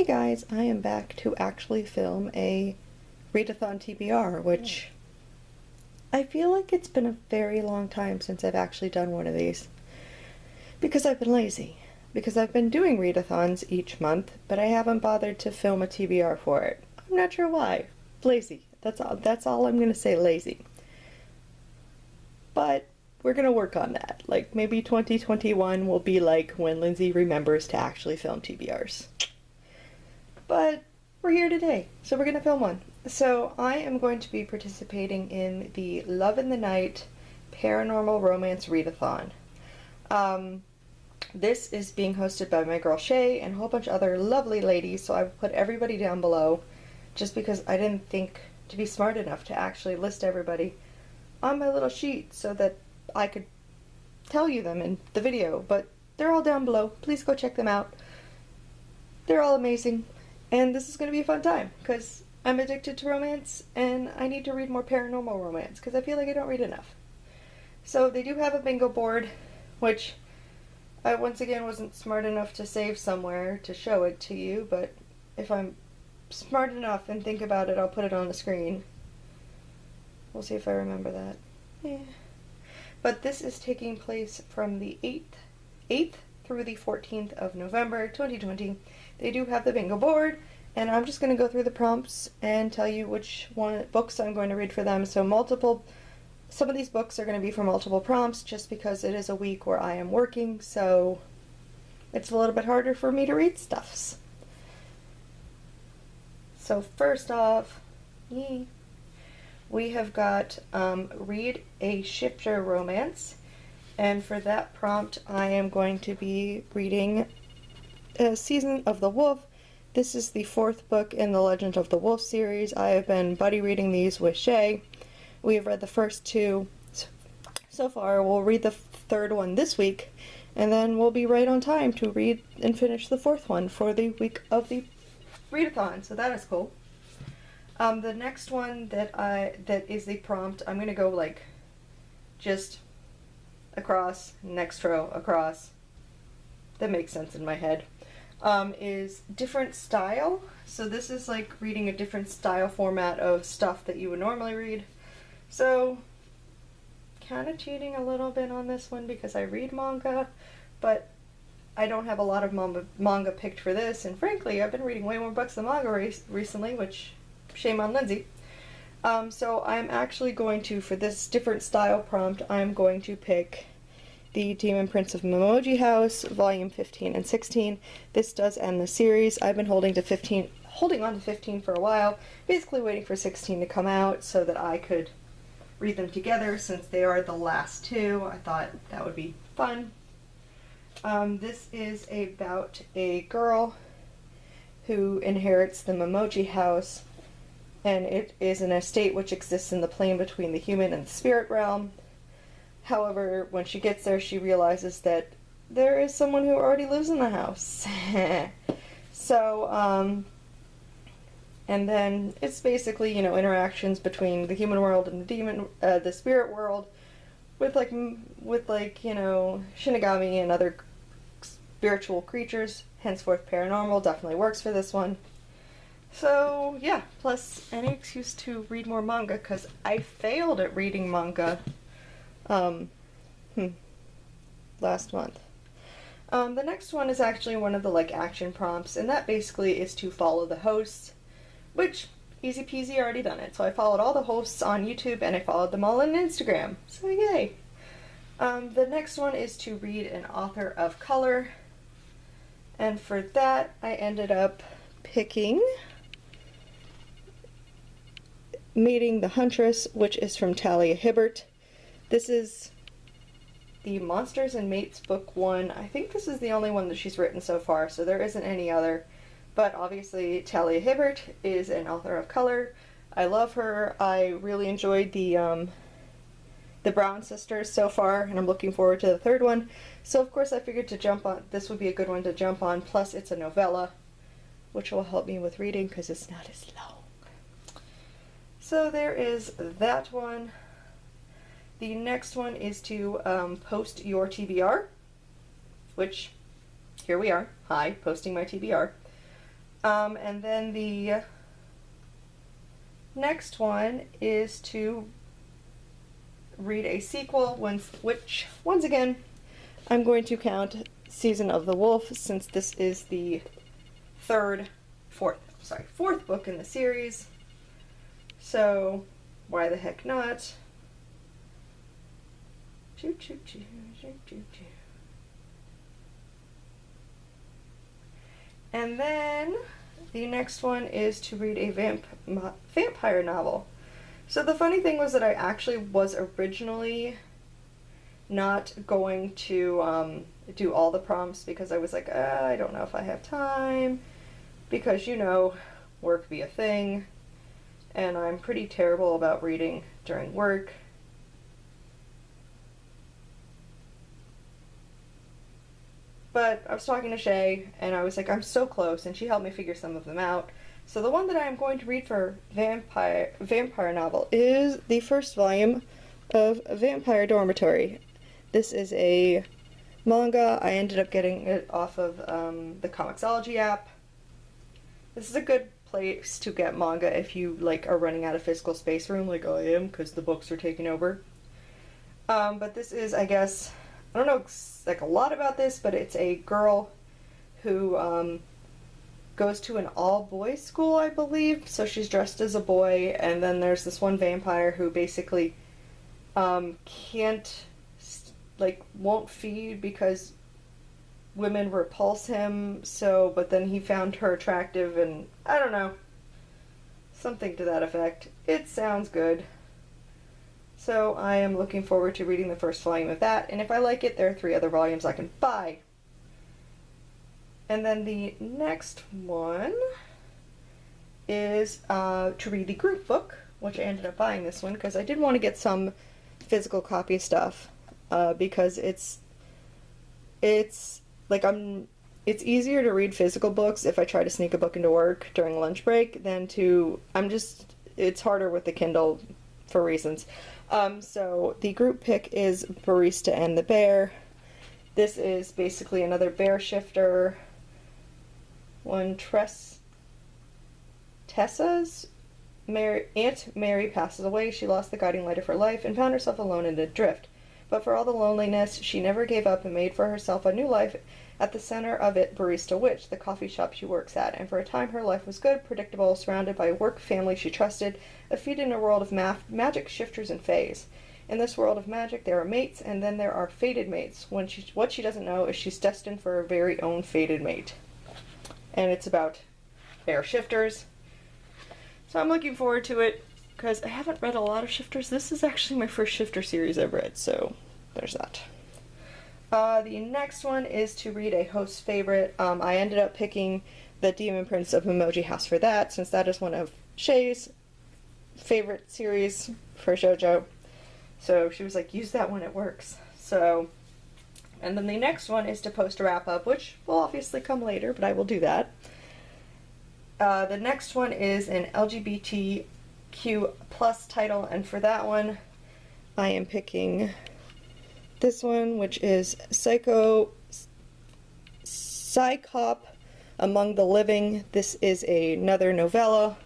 Hey guys, I am back to actually film a Readathon TBR, which I feel like it's been a very long time since I've actually done one of these. Because I've been lazy. Because I've been doing readathons each month, but I haven't bothered to film a TBR for it. I'm not sure why. Lazy. That's all I'm gonna say, lazy. But we're gonna work on that. Like, maybe 2021 will be like when Lindsay remembers to actually film TBRs. But we're here today, so we're going to film one. So I am going to be participating in the Love in the Night Paranormal Romance Readathon. This is being hosted by my girl Shae and a whole bunch of other lovely ladies, so I've put everybody down below just because I didn't think to be smart enough to actually list everybody on my little sheet so that I could tell you them in the video, but they're all down below. Please go check them out. They're all amazing. And this is going to be a fun time, because I'm addicted to romance, and I need to read more paranormal romance, because I feel like I don't read enough. So they do have a bingo board, which I once again wasn't smart enough to save somewhere to show it to you, but if I'm smart enough and think about it, I'll put it on the screen. We'll see if I remember that. Yeah. But this is taking place from the 8th through the 14th of November 2020. They do have the bingo board, and I'm just going to go through the prompts and tell you which books I'm going to read for them. So some of these books are going to be for multiple prompts just because it is a week where I am working, so it's a little bit harder for me to read stuffs. So first off, we have got read a shifter romance. And for that prompt, I am going to be reading Season of the Wolf. This is the 4th book in the Legend of the Wolf series. I have been buddy reading these with Shae. We have read the first 2 so far. We'll read the 3rd one this week, and then we'll be right on time to read and finish the 4th one for the week of the readathon. So that is cool. The next one that is the prompt, I'm gonna go like just across, next row, across. That makes sense in my head. Is different style. So this is like reading a different style format of stuff that you would normally read. So kind of cheating a little bit on this one because I read manga, but I don't have a lot of manga picked for this, and frankly I've been reading way more books than manga recently, which shame on Lindsay. So I'm actually going to, for this different style prompt, I'm going to pick the Demon Prince of Memoji House, Volume 15 and 16. This does end the series. I've been holding on to 15 for a while, basically waiting for 16 to come out so that I could read them together since they are the last 2. I thought that would be fun. This is about a girl who inherits the Memoji House, and it is an estate which exists in the plane between the human and the spirit realm. However, when she gets there, she realizes that there is someone who already lives in the house. So, and then it's basically, interactions between the human world and the spirit world, with Shinigami and other spiritual creatures. Henceforth, paranormal definitely works for this one. So, yeah, plus any excuse to read more manga, because I failed at reading manga last month. The next one is actually one of the action prompts, and that basically is to follow the hosts, which easy peasy, already done it. So I followed all the hosts on YouTube and I followed them all on Instagram. So yay! The next one is to read an author of color, and for that I ended up picking Meeting the Huntress, which is from Talia Hibbert. This is the Monsters and Mates book 1. I think this is the only one that she's written so far, so there isn't any other. But obviously Talia Hibbert is an author of color. I love her. I really enjoyed the Brown Sisters so far, and I'm looking forward to the 3rd one. So of course I figured this would be a good one to jump on, plus it's a novella, which will help me with reading because it's not as long. So there is that one. The next one is to post your TBR, which here we are. Hi, posting my TBR. And then the next one is to read a sequel, which, once again, I'm going to count Season of the Wolf, since this is the fourth book in the series. So, why the heck not? Choo choo choo choo choo choo. And then the next one is to read a vampire novel. So the funny thing was that I actually was originally not going to do all the prompts because I was like, I don't know if I have time, because, you know, work be a thing, and I'm pretty terrible about reading during work. But I was talking to Shae, and I was like, I'm so close, and she helped me figure some of them out. So the one that I am going to read for vampire novel is the first volume of Vampire Dormitory. This is a manga. I ended up getting it off of the Comixology app. This is a good place to get manga if you like are running out of physical space room, like I am, because the books are taking over. But this is, I guess, I don't know like a lot about this, but it's a girl who goes to an all-boys school, I believe. So she's dressed as a boy, and then there's this one vampire who basically can't, like, won't feed because women repulse him. So, but then he found her attractive, and I don't know, something to that effect. It sounds good. So I am looking forward to reading the first volume of that, and if I like it, there are 3 other volumes I can buy. And then the next one is to read the group book, which I ended up buying this one because I did want to get some physical copy stuff, because it's easier to read physical books if I try to sneak a book into work during lunch break than it's harder with the Kindle for reasons. So the group pick is Barista and the Bear. This is basically another bear shifter. When Tessa's Aunt Mary passes away, she lost the guiding light of her life and found herself alone and adrift. But for all the loneliness, she never gave up and made for herself a new life at the center of it, Barista Witch, the coffee shop she works at. And for a time her life was good, predictable, surrounded by a work family she trusted, a feat in a world of magic, shifters, and fays. In this world of magic, there are mates, and then there are fated mates. What she doesn't know is she's destined for her very own fated mate. And it's about bear shifters. So I'm looking forward to it, because I haven't read a lot of shifters. This is actually my first shifter series I've read, so there's that. The next one is to read a host favorite. I ended up picking The Demon Prince of Emoji House for that, since that is one of Shae's favorite series for JoJo. So she was like, use that one, it works. So, and then the next one is to post a wrap-up, which will obviously come later, but I will do that. The next one is an LGBTQ plus title, and for that one, I am picking this one, which is Psychop Among the Living. This is another novella,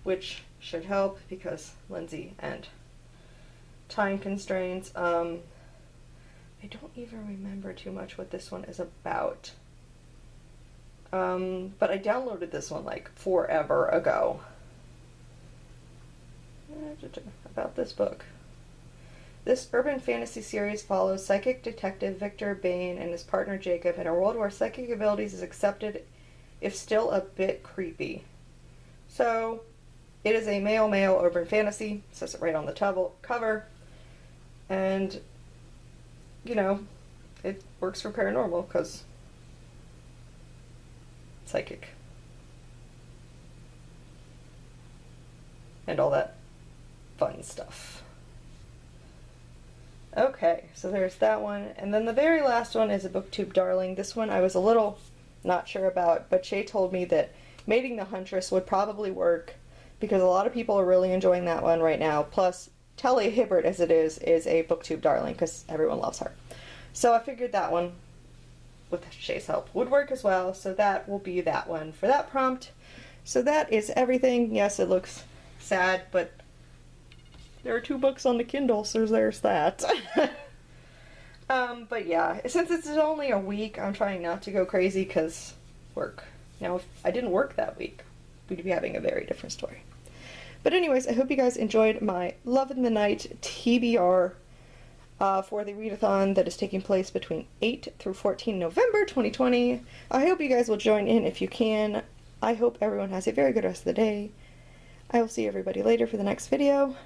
which should help because Lindsay and time constraints. I don't even remember too much what this one is about. But I downloaded this one like forever ago. About this book. This urban fantasy series follows psychic detective Victor Bain and his partner Jacob in a world where psychic abilities is accepted, if still a bit creepy. So, it is a male-male urban fantasy, says it right on the cover, and, you know, it works for paranormal, because psychic. And all that fun stuff. Okay, so there's that one. And then the very last one is a BookTube darling. This one I was a little not sure about, but Shae told me that Mating the Huntress would probably work because a lot of people are really enjoying that one right now. Plus, Talia Hibbert, as it is a BookTube darling because everyone loves her. So I figured that one with Shae's help, would work as well. So that will be that one for that prompt. So that is everything. Yes, it looks sad, but there are 2 books on the Kindle, so there's that. But yeah, since it's only a week, I'm trying not to go crazy because work. Now, if I didn't work that week, we'd be having a very different story. But anyways, I hope you guys enjoyed my Love in the Night TBR for the readathon that is taking place between 8 through 14 November 2020. I hope you guys will join in if you can. I hope everyone has a very good rest of the day. I will see everybody later for the next video.